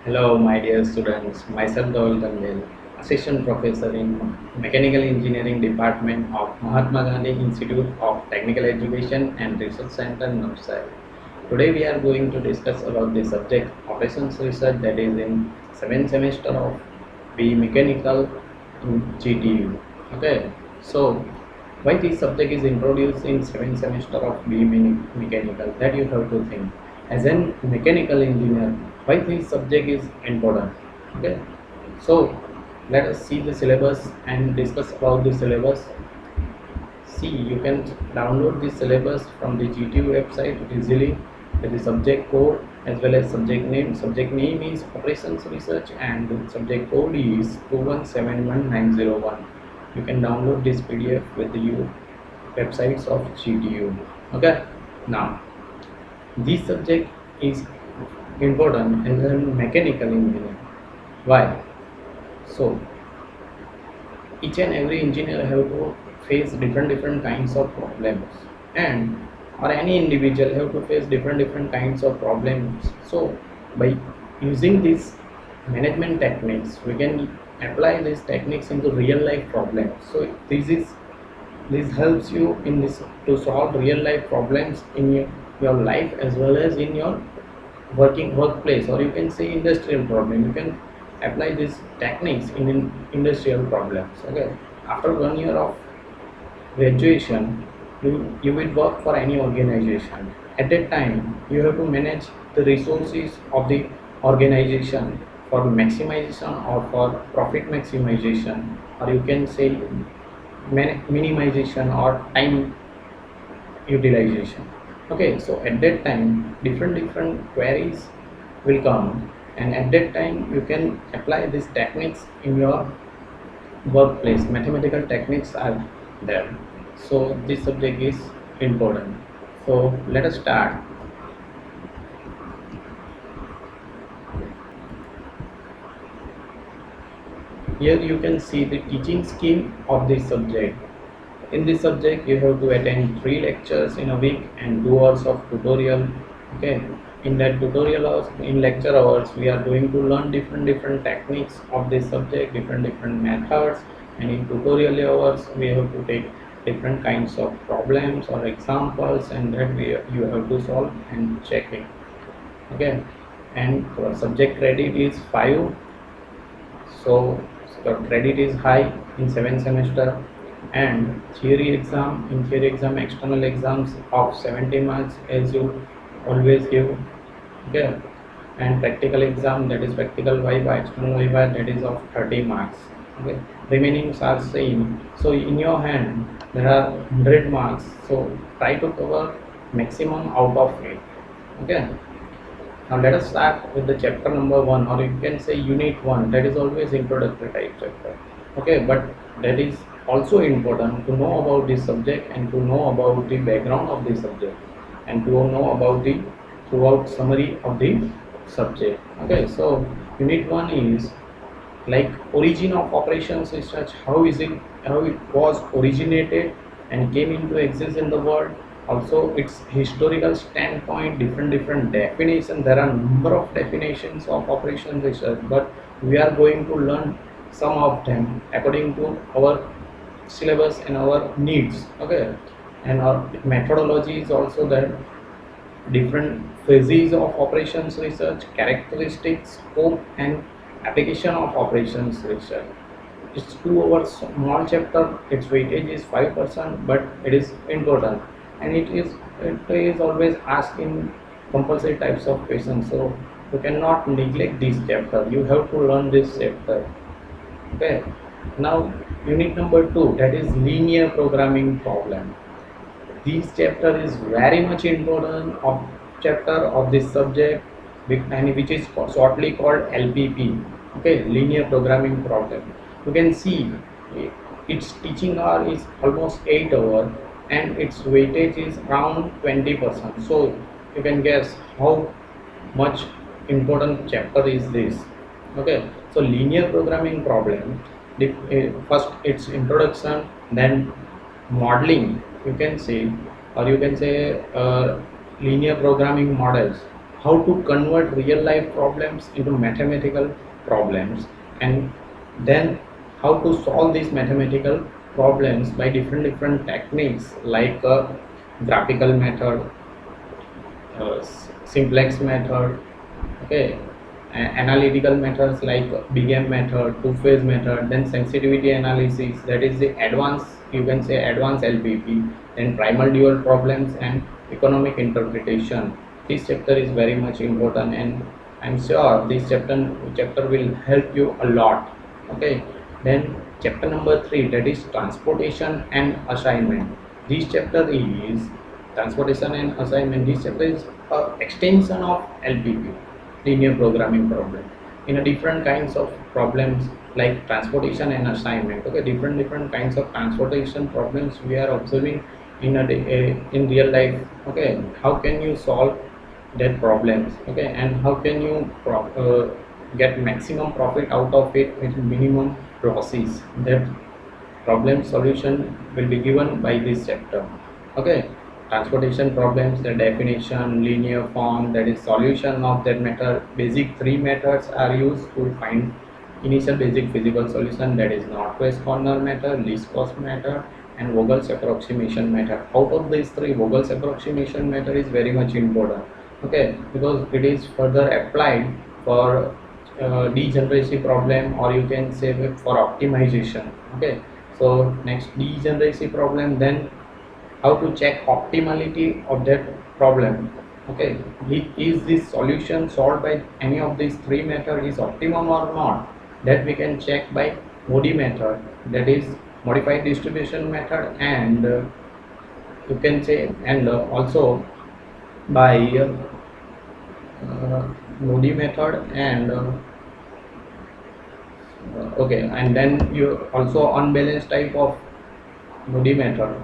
Hello, my dear students. Myself, Dawal Tanvil, Assistant Professor in Mechanical Engineering Department of Mahatma Gandhi Institute of Technical Education and Research Center, Navsari. Today, we are going to discuss about the subject Operations Research, that is in 7th semester of B Mechanical in GTU. Okay, so why this subject is introduced in 7th semester of B Mechanical, that you have to think. As an mechanical engineer, why this subject is important. Okay, so let us see the syllabus and discuss about the syllabus. See, you can download the syllabus from the GTU website easily. There is subject code as well as subject name. Subject name is Operations Research and the subject code is 2171901. You can download this PDF with the websites of GTU. Okay, now this subject is important as a mechanical engineer. Why? So each and every engineer have to face different kinds of problems, and or any individual have to face different kinds of problems. So by using these management techniques, we can apply these techniques into real life problems. So this helps you in this to solve real life problems in your life as well as in your workplace, or you can say industrial problem. You can apply these techniques in industrial problems. Okay, after 1 year of graduation, you will work for any organization. At that time, you have to manage the resources of the organization for maximization or for profit maximization, or you can say minimization or time utilization. Okay, so at that time different queries will come, and at that time you can apply these techniques in your workplace. Mathematical techniques are there, so this subject is important. So let us start. Here you can see the teaching scheme of this subject. In this subject, you have to attend 3 lectures in a week and 2 hours of tutorial. Okay, in that tutorial hours, in lecture hours, we are going to learn different techniques of this subject, different methods, and in tutorial hours, we have to take different kinds of problems or examples, and that you have to solve and check it. Okay, and subject credit is 5, so the credit is high in 7th semester. And theory exam external exams of 70 marks as you always give. Okay, and practical exam, that is practical viva, external viva, that is of 30 marks. Okay, remaining are same. So in your hand there are 100 marks, so try to cover maximum out of it. Okay, now let us start with the chapter number 1, or you can say unit 1, that is always introductory type chapter. Okay, but that is also important to know about this subject and to know about the background of the subject and to know about the throughout summary of the subject. Okay, so unit 1 is like origin of operations research. How it was originated and came into existence in the world. Also its historical standpoint, different definitions. There are number of definitions of operations research, but we are going to learn some of them according to our syllabus and our needs. Okay, and our methodology is also there. Different phases of operations research, characteristics, scope, and application of operations research. It's 2 hour small chapter. Its weightage is 5%, but it is important, and it is always asked in compulsory types of questions. So you cannot neglect this chapter. You have to learn this chapter. Okay. Now unit number 2, that is linear programming problem. This chapter is very much important of chapter of this subject, and which is shortly called LPP. Okay, linear programming problem. You can see its teaching hour is almost 8 hours and its weightage is around 20%. So you can guess how much important chapter is this. Okay, so linear programming problem, first its introduction, then modeling, you can say, or you can say linear programming models, how to convert real life problems into mathematical problems, and then how to solve these mathematical problems by different techniques like graphical method, simplex method, okay, analytical methods like big M method, two-phase method, then sensitivity analysis, that is the advanced, you can say advanced LPP, then primal dual problems and economic interpretation. This chapter is very much important, and I'm sure this chapter will help you a lot. Okay, then chapter number 3, that is transportation and assignment. This chapter is transportation and assignment. This chapter is extension of LPP, linear programming problem, in a different kinds of problems like transportation and assignment. Okay, different kinds of transportation problems we are observing in in real life. Okay, how can you solve that problems? Okay, and how can you get maximum profit out of it with minimum losses? That problem solution will be given by this chapter. Okay, transportation problems, the definition, linear form, that is solution of that method. Basic three methods are used to find initial basic feasible solution, that is northwest corner method, least cost method, and Vogel's approximation method. Out of these three, Vogel's approximation method is very much important. Okay, because it is further applied for degeneracy problem, or you can say for optimization. Okay, so next, degeneracy problem, then how to check optimality of that problem. Okay, is this solution solved by any of these three methods is optimum or not? That we can check by MODI method, that is modified distribution method, and you can say, and also by MODI method, and okay, and then you also unbalanced type of Moody method.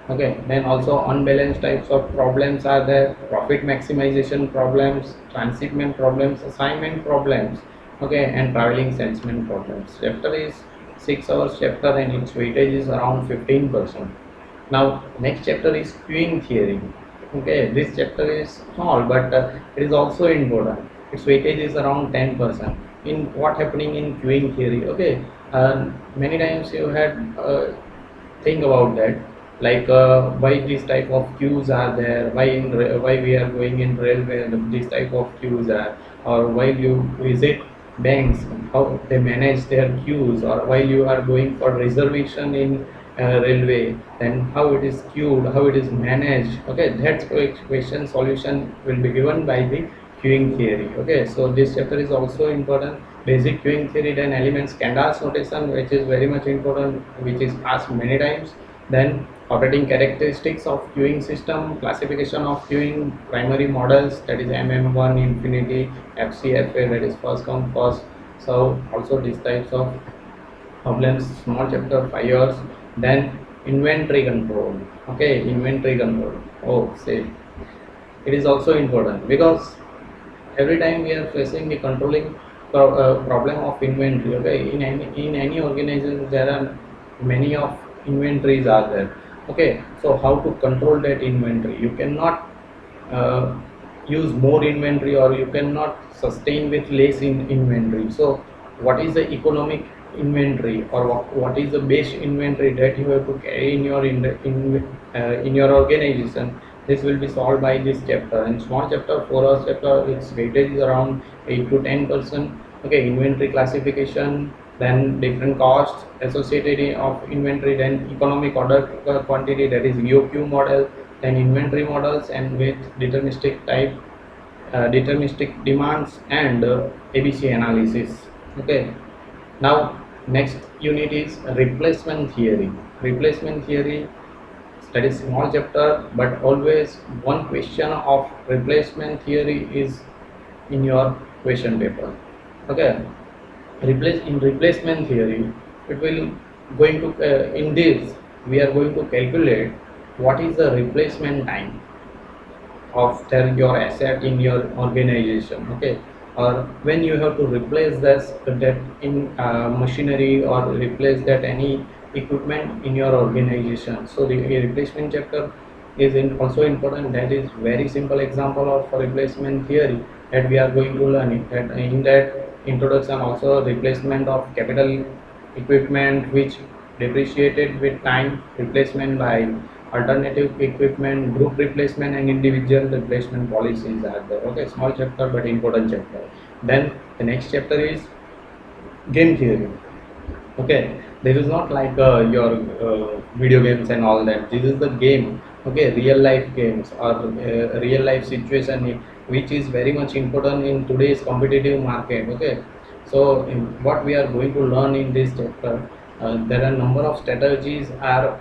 Okay, then also unbalanced types of problems are there: profit maximization problems, transshipment problems, assignment problems, okay, and traveling salesman problems. Chapter is 6 hours chapter, and its weightage is around 15%. Now next chapter is queuing theory. Okay, this chapter is small, but it is also important. Its weightage is around 10%. In what happening in queuing theory? Okay, many times you had think about that, like why this type of queues are there, why we are going in railway and this type of queues are, or while you visit banks, how they manage their queues, or while you are going for reservation in railway, then how it is queued, how it is managed. Okay, that question solution will be given by the queuing theory. Okay, so this chapter is also important. Basic queuing theory, then elements Kendall's notation, which is very much important, which is asked many times. Then operating characteristics of queuing system, classification of queuing, primary models, that is MM1 infinity, FCFA, that is first come first. So also these types of problems, small chapter 5 years. Then inventory control. Okay, inventory control. Oh, say it is also important, because every time we are facing the controlling problem of inventory. Okay, in any organization there are many of inventories are there. Okay, so how to control that inventory? You cannot uh, use more inventory, or you cannot sustain with less in inventory. So what is the economic inventory, or what is the base inventory that you have to carry in your in your organization? This will be solved by this chapter. And small chapter 4 hours chapter, its weightage is around 8 to 10%. Okay, inventory classification, then different costs associated of inventory, then economic order quantity, that is EOQ model, then inventory models, and with deterministic type, deterministic demands, and ABC analysis. Okay, now next unit is replacement theory. Replacement theory, that is small chapter, but always one question of replacement theory is in your question paper. Okay, replacement theory, it will going to in this we are going to calculate what is the replacement time of your asset in your organization. Okay, or when you have to replace this that in machinery, or replace that any equipment in your organization. So the replacement chapter is also important. That is very simple example of replacement theory. that we are going to learn it. That in that introduction also replacement of capital equipment which depreciated with time, replacement by alternative equipment, group replacement and individual replacement policies are there. Okay, small chapter but important chapter. Then the next chapter is game theory. Okay, this is not like your video games and all that. This is the game. Okay, real life games or real life situation which is very much important in today's competitive market. Okay, so what we are going to learn in this chapter, there are number of strategies are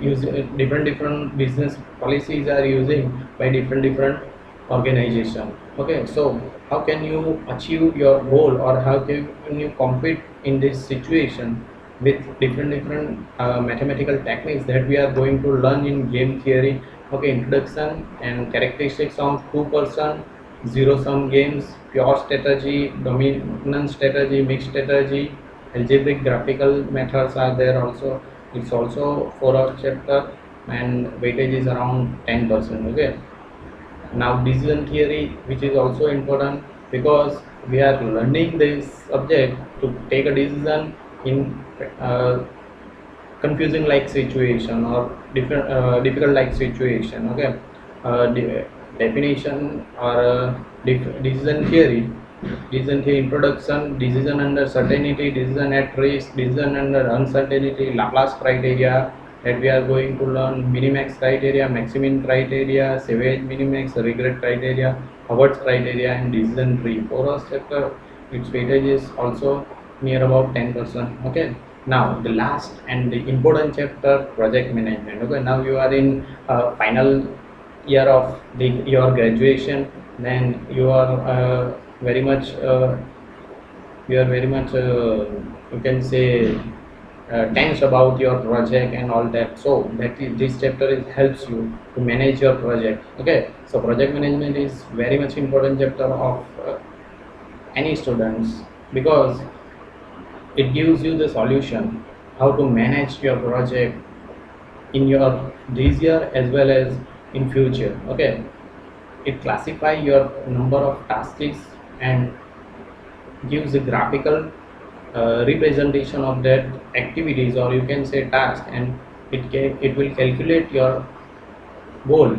use different business policies are using by different organization. Okay, so how can you achieve your goal or how can you compete in this situation with different mathematical techniques that we are going to learn in game theory. Okay, introduction and characteristics of two-person zero sum games, pure strategy, dominant strategy, mixed strategy, algebraic graphical methods are there also. It's also 4 hour chapter and weightage is around 10%. Okay, now decision theory, which is also important because we are learning this subject to take a decision in uh, confusing like situation or different difficult like situation. Okay, definition or decision theory introduction, decision under certainty, decision at risk, decision under uncertainty, Laplace criteria that we are going to learn, minimax criteria, maximum criteria, savage minimax, regret criteria, Howard's criteria and decision tree. For us chapter, its weightage is also near about 10%. Okay, now the last and the important chapter, project management. Okay, now you are in final year of your graduation, then you are very much you can say tense about your project and all that. So this chapter helps you to manage your project. Okay, so project management is very much important chapter of any students because it gives you the solution how to manage your project in your this year as well as in future. Okay, it classify your number of tasks and gives a graphical representation of that activities or you can say task, and it will calculate your goal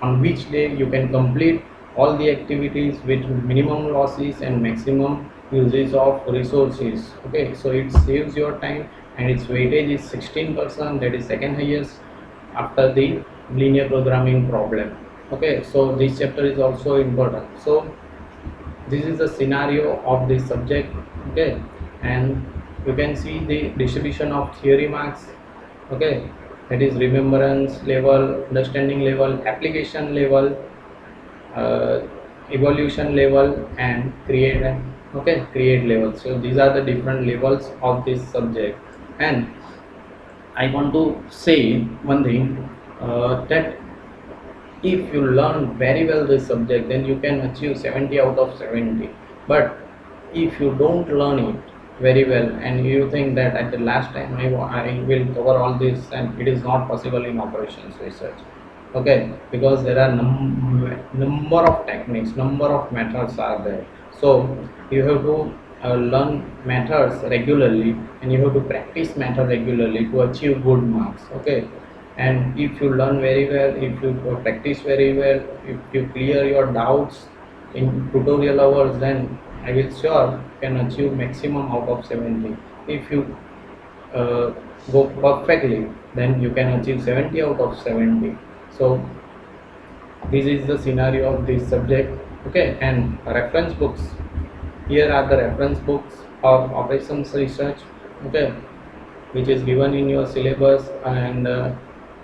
on which day you can complete all the activities with minimum losses and maximum usage of resources. Okay, so it saves your time and its weightage is 16%, that is second highest after the linear programming problem. Okay, so this chapter is also important. So this is the scenario of this subject. Okay, and you can see the distribution of theory marks. Okay, that is remembrance level, understanding level, application level, uh, evolution level and create level. So these are the different levels of this subject. And I want to say one thing, that if you learn very well this subject then you can achieve 70 out of 70. But if you don't learn it very well and you think that at the last time I will cover all this, and it is not possible in operations research. Okay, because there are number of techniques, number of methods are there. So you have to learn methods regularly and you have to practice method regularly to achieve good marks. Okay, and if you learn very well, if you practice very well, if you clear your doubts in tutorial hours, then I will sure can achieve maximum out of 70. If you uh, go perfectly, then you can achieve 70 out of 70. So this is the scenario of this subject. Okay, and reference books, here are the reference books of operations research. Okay, which is given in your syllabus, and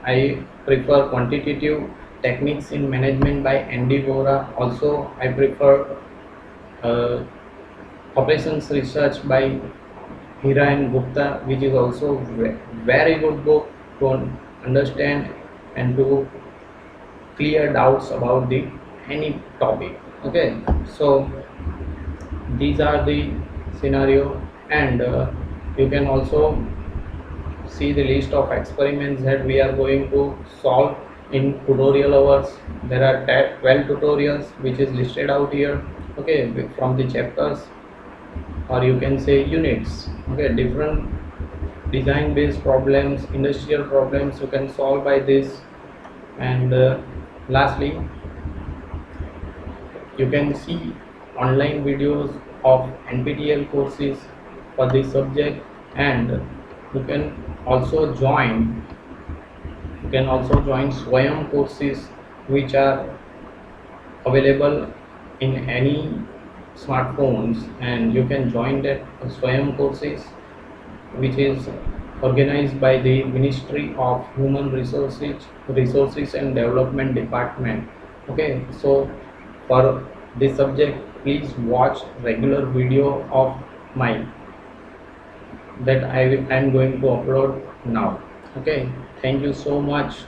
I prefer quantitative techniques in management by Andy Vora. Also I prefer uh, operations research by Hira and Gupta, which is also very good book to understand and to clear doubts about the any topic. Okay, so these are the scenario, and you can also see the list of experiments that we are going to solve in tutorial hours there are 12 tutorials which is listed out here, okay, from the chapters, or you can say units, okay. Different design based problems, industrial problems you can solve by this. And lastly, you can see online videos of NPTEL courses for this subject. And you can also join Swayam courses which are available in any smartphones, and you can join that Swayam courses which is organized by the Ministry of Human Resources and Development Department. Okay, so for this subject, please watch regular video of mine that I am going to upload now. Okay, thank you so much